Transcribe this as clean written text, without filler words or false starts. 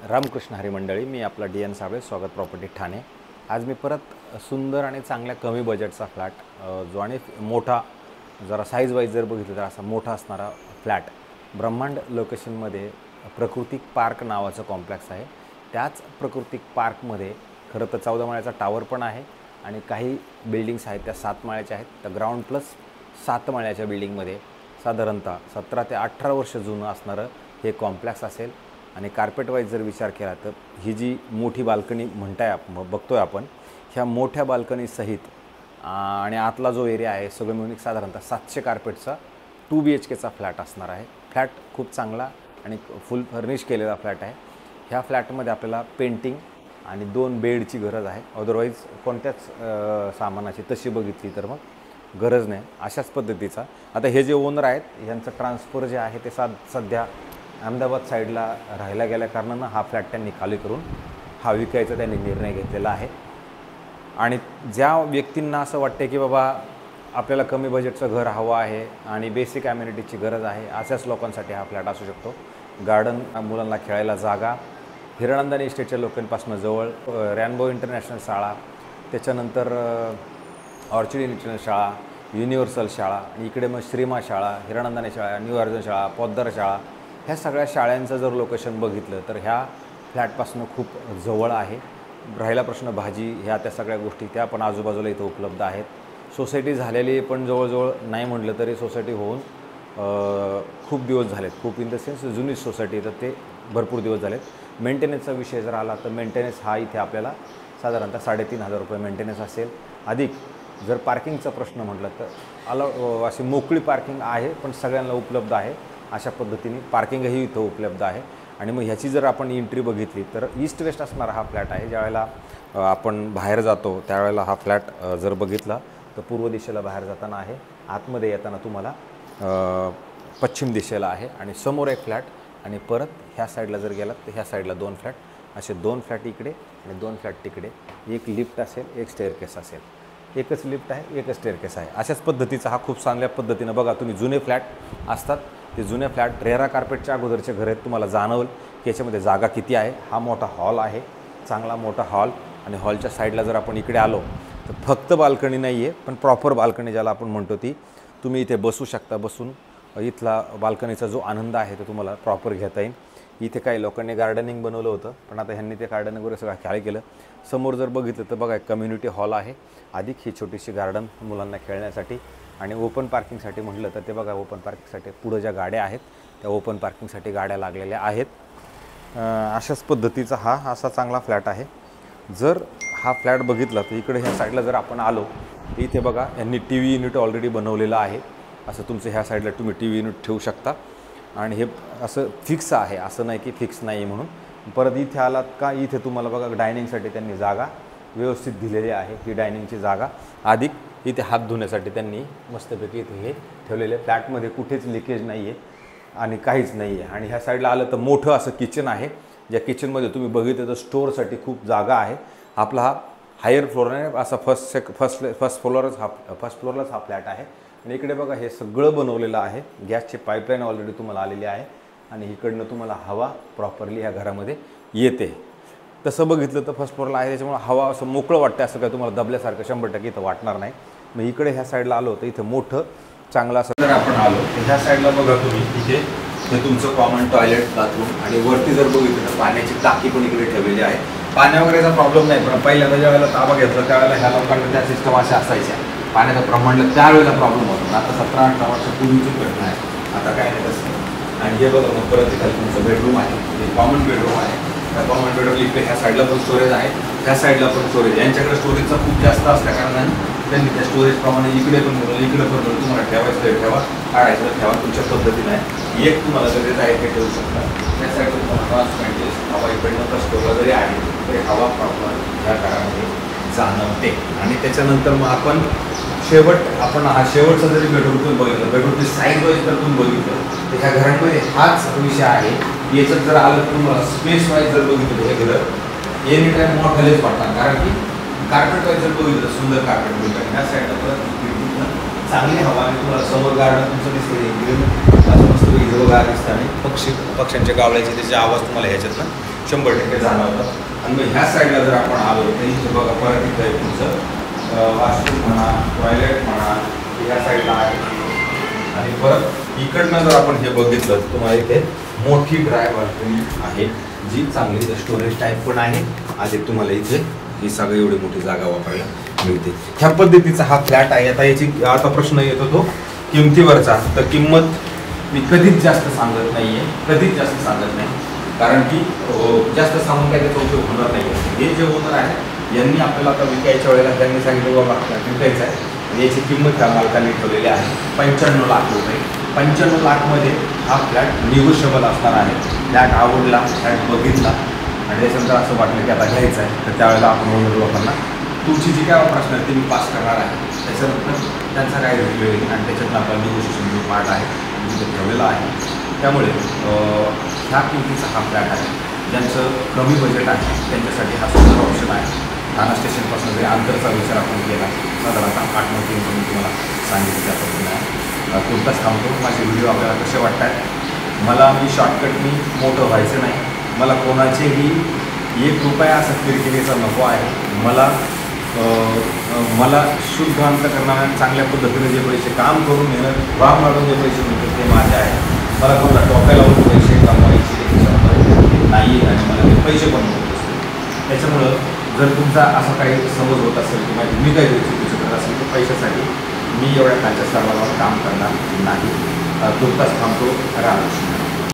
रामकृष्ण हरी मंडळी, मी आपला DN साबळे, स्वागत प्रॉपर्टी ठाणे। आज मी परत सुंदर आणि चांगल्या कमी बजेटचा फ्लॅट जो आणि मोठा जरा साईज वाईज जर बघितलं तर असा मोठा असणारा फ्लॅट ब्रह्मांड लोकेशनमध्ये प्रकृतिक पार्क नावाचं कॉम्प्लेक्स आहे। त्याच प्रकृतिक पार्कमध्ये खरं तर 14 माळ्याचा टावर पण आहे आणि काही बिल्डिंग्स आहेत त्या 7 माळ्याच्या आहेत। तर ग्राउंड प्लस 7 माळ्याच्या बिल्डिंगमध्ये साधारणतः 17 ते 18 वर्ष जुनं असणारं हे कॉम्प्लेक्स असेल। आणि कार्पेट वाईज जर विचार केला तर ही जी मोठी बाल्कनी बघतोय आपण, ह्या मोठ्या बाल्कनी सहित आणि आतला जो एरिया आहे सगळं मिळून साधारणतः 700 कार्पेटचा 2 BHKचा फ्लॅट असणार आहे। फ्लॅट खूप चांगला आणि फुल फर्निश केलेला फ्लॅट आहे। ह्या फ्लॅटमध्ये आपल्याला पेंटिंग आणि 2 बेडची गरज आहे, अदरवाईज कोणत्याच सामानाची तशी बघितली तर मग गरज नाही अशाच पद्धतीचा। आता हे जे ओनर आहेत यांचं ट्रान्सफर जे आहे ते सध्या अहमदाबाद साईडला राहायला गेल्या कारणानं हा फ्लॅट त्यांनी खाली करून हा विकायचा त्यांनी निर्णय घेतलेला आहे। आणि ज्या व्यक्तींना असं वाटते की बाबा आपल्याला कमी बजेटचं घर हवं आहे आणि बेसिक ॲम्युनिटीची गरज आहे, अशाच लोकांसाठी हा फ्लॅट असू शकतो। गार्डन, मुलांना खेळायला जागा, हिरानंदानी इस्टेटच्या लोकांपासून जवळ, रॅनबो इंटरनॅशनल शाळा, त्याच्यानंतर ऑर्चिड इंटरनॅशनल शाळा, युनिव्हर्सल शाळा आणि इकडे मग श्रीमा शाळा, हिरानंदानी शाळा, न्यू अर्जुन शाळा, पोद्दार शाळा, ह्या सगळ्या शाळांचं जर लोकेशन बघितलं तर ह्या फ्लॅटपासून खूप जवळ आहे। राहिला प्रश्न भाजी, ह्या त्या सगळ्या गोष्टी त्या पण आजूबाजूला इथं उपलब्ध आहेत। सोसायटी झालेली पण जवळजवळ नाही म्हटलं तरी सोसायटी होऊन खूप दिवस झालेत, खूप इन द सेन्स जुनी सोसायटी तर ते भरपूर दिवस झालेत। मेंटेनन्सचा विषय जर आला तर मेंटेनन्स हा इथे आपल्याला साधारणतः 3,500 रुपये मेंटेनन्स असेल। अधिक जर पार्किंगचा प्रश्न म्हटलं तर अशी मोकळी पार्किंग आहे पण सगळ्यांना उपलब्ध आहे अशा पद्धतीने पार्किंगही इथं उपलब्ध आहे। आणि मग ह्याची जर आपण एंट्री बघितली तर ईस्ट वेस्ट असणारा हा फ्लॅट आहे। ज्यावेळेला आपण बाहेर जातो त्यावेळेला हा फ्लॅट जर बघितला तर पूर्व दिशेला बाहेर जाताना आहे, आतमध्ये येताना तुम्हाला पश्चिम दिशेला आहे आणि समोर एक फ्लॅट आणि परत ह्या साईडला जर गेलात तर ह्या साईडला 2 फ्लॅट, असे 2 फ्लॅट इकडे आणि 2 फ्लॅट तिकडे, एक लिफ्ट असेल, एक स्टेअरकेस असेल, एकच लिफ्ट आहे, एकच स्टेअरकेस आहे। अशाच पद्धतीचा हा खूप चांगल्या पद्धतीनं बघा तुम्ही जुने फ्लॅट असतात ते जुने फ्लॅट रेरा कार्पेटच्या अगोदरचे घर आहेत, तुम्हाला जाणवल की याच्यामध्ये जागा किती आहे। हा मोठा हॉल आहे, चांगला मोठा हॉल आणि हॉलच्या साईडला जर आपण इकडे आलो तर फक्त बाल्कनी नाही आहे पण प्रॉपर बाल्कनी ज्याला आपण म्हणतो ती तुम्ही इथे बसू शकता। बसून इथला बाल्कनीचा जो आनंद आहे तो तुम्हाला प्रॉपर घेता येईल। इथे काही लोकांनी गार्डनिंग बनवलं होतं पण आता ह्यांनी ते गार्डनिंग वगैरे सगळं खाली केलं। समोर जर बघितलं तर बघा एक कम्युनिटी हॉल आहे, अधिक ही छोटीशी गार्डन मुलांना खेळण्यासाठी आणि ओपन पार्किंगसाठी म्हटलं तर ते बघा ओपन पार्किंगसाठी पुढं ज्या गाड्या आहेत त्या ओपन पार्किंगसाठी गाड्या लागलेल्या आहेत। अशाच पद्धतीचा हा असा चांगला फ्लॅट आहे। जर हा फ्लॅट बघितला तर इकडे ह्या साईडला जर आपण आलो तर इथे बघा यांनी TV युनिट ऑलरेडी बनवलेलं आहे। असं तुमचं ह्या साईडला तुम्ही TV युनिट ठेवू शकता आणि हे असं फिक्स आहे, असं नाही की फिक्स नाही म्हणून। परत इथे आलात का इथे तुम्हाला बघा डायनिंगसाठी त्यांनी जागा व्यवस्थित दिलेली आहे, ही डायनिंगची जागा। अधिक इथे हात धुण्यासाठी त्यांनी मस्तपैकी इथे हे ठेवलेले, फ्लॅटमध्ये कुठेच लिकेज नाही आहे आणि काहीच नाही आहे। आणि ह्या साईडला आलं तर मोठं असं किचन आहे, ज्या किचनमध्ये तुम्ही बघितलं तर स्टोअरसाठी खूप जागा आहे। आपला हा हायर फ्लोर आहे, असा फर्स्ट फ्लोअरलाच हा फ्लॅट आहे। आणि इकडे बघा हे सगळं बनवलेलं आहे, गॅसची पाईपलाईन ऑलरेडी तुम्हाला आलेली आहे आणि इकडनं तुम्हाला हवा प्रॉपरली ह्या घरामध्ये येते। तसं बघितलं तर फर्स्ट फ्लोअरला आहे त्याच्यामुळे हवा असं मोकळं वाटतं, असं काय तुम्हाला दबल्यासारखं 100% इथं वाटणार नाही। मग इकडे ह्या साईडला आलो तर इथं मोठं चांगलं असं जर आपण आलो तर ह्या साईडला बघा तुम्ही इथे हे तुमचं कॉमन टॉयलेट, बाथरूम आणि वरती जर बघितलं तर पाण्याची टाकी पण इकडे ठेवलेली आहे। पाण्या वगैरेचा प्रॉब्लेम नाही पण पहिल्यांदा ज्या वेळेला ताबा घेतला त्यावेळेला ह्या लोकांना त्या सिस्टम अशा असायच्या, पाण्याचं प्रमाण त्यावेळेला प्रॉब्लेम होतो। आता 17-18 वर्षापूर्वीची घटना आहे, आता काय नाही तसं। आणि हे बघा मग परत इथे तुमचं बेडरूम आहे, हे कॉमन बेडरूम आहे। त्या कॉमन बेडरूम इकडे ह्या साईडला पण स्टोरेज आहे, ह्या साईडला पण स्टोरेज। यांच्याकडे स्टोरेजचा खूप जास्त असल्या कारणाने त्यांनी त्या स्टोरेजप्रमाणे इकडे पण बनवलं, इकडे पण बनवलं। तुम्हाला ठेवायचं तर ठेवा, काढायचं ठेवा, तुमच्या पद्धतीने आहे। एक तुम्हाला गरजेचं आहे ते ठेवू शकता। त्या साईडला तुम्हाला ट्रान्सपेरेंट हवा इकडनं तर स्टोरला जरी आहे तरी हवा प्रॉपर ह्या घरामध्ये जाणवते। आणि त्याच्यानंतर मग आपण हा शेवटचा जरी बेडरूम बघितलं, बेडरूमची साईज वाईज जर तुम्ही बघितलं तर ह्या घरांमध्ये हाच विषय आहे। याच्यात जर आलं तर तुम्हाला स्पेस वाईज जर बघितलं हे घर एनी टाईम मोठालेच वाटणार, कारण की कार्पेट वाईज जर बघितलं सुंदर कार्पेट बघितलं ह्या साईडला परत चांगली हवा आणि तुम्हाला समोर गार्डन तुमचं दिसतं एकदम असं मस्त हिरवगार दिसतं आणि पक्ष्यांच्या गावल्याचे त्याचे आवाज तुम्हाला ह्याच्यातनं 100% जाणवतात. आणि मग ह्या साईडला जर आपण आलो तर इथे बघा परत इथं आहे तुमचं वॉशरूम म्हणा, टॉयलेट म्हणा, ह्या साईडला आहे. आणि परत इकडनं जर आपण हे बघितलं तुम्हाला इथे मोठी ड्राय बाल्कनी आहे जी चांगली स्टोरेज टाईप पण आहे. आज एक तुम्हाला इथे ही सगळी एवढी मोठी जागा वापरायला मिळते. ह्या पद्धतीचा हा फ्लॅट आहे. आता प्रश्न येतो तो किमतीवरचा. तर किंमत मी कधीच जास्त सांगत नाही आहे, कधीच जास्त सांगत नाही, कारण की जास्त सांगून काय त्याचा उपयोग होणार नाही. हे जे ओनर आहे यांनी आपल्याला आता विकायच्या वेळेला त्यांनी सांगितलं बाबा विकायचं आहे. याची किंमत ह्या मालकाने ठेवलेली आहे 95 लाख रुपये. 95 लाखमध्ये हा फ्लॅट निगोशिएबल असणार आहे. फ्लॅट आवडला, फ्लॅट बघितला आणि त्याच्यानंतर असं वाटलं की आता घ्यायचं आहे, तर त्यावेळेला आपण ओनर लोकांना तुमची जी काय प्रश्न आहे ते मी पास करणार आहे. त्याच्यानंतर त्यांचा काय रिव्ह्यू येईल आणि त्याच्यातून आपला निगोशिएशन जो पार्ट आहे तिथे ठेवलेला आहे. त्यामुळे ह्या किमतीचा हा फ्लॅट आहे. ज्यांचं कमी बजेट आहे त्यांच्यासाठी हा सुंदर ऑप्शन आहे. ठाणा स्टेशनपासून जरी अंतरचा विचार आपण केला साधारणतः 8-9 किलोमीटर तुम्हाला सांगितलं त्या पद्धतीने आहे. तुमचाच थांबतो. माझे व्हिडिओ आपल्याला कसे वाटत आहेत मला, मी शॉर्टकटनी मोठं व्हायचं नाही. मला कोणाचेही 1 रुपया असं किरकिरीचा नको आहे. मला शुद्ध अंतकरणाने चांगल्या पद्धतीने जे पैसे काम करून येणं वाम लावून जे पैसे मिळतात ते माझे आहे. मला कोणाला टोकायला लावून पैसे कमवायचे नाही आणि मला ते पैसे पण मिळत असतील. त्याच्यामुळं जर तुमचा असं काही समज होत असेल किंवा मी काही चुकीचं करत असेल तर पैशासाठी मी एवढ्या खालच्या स्तरावर काम करणार नाही. तुर्तास थांबतो. रामकृष्ण.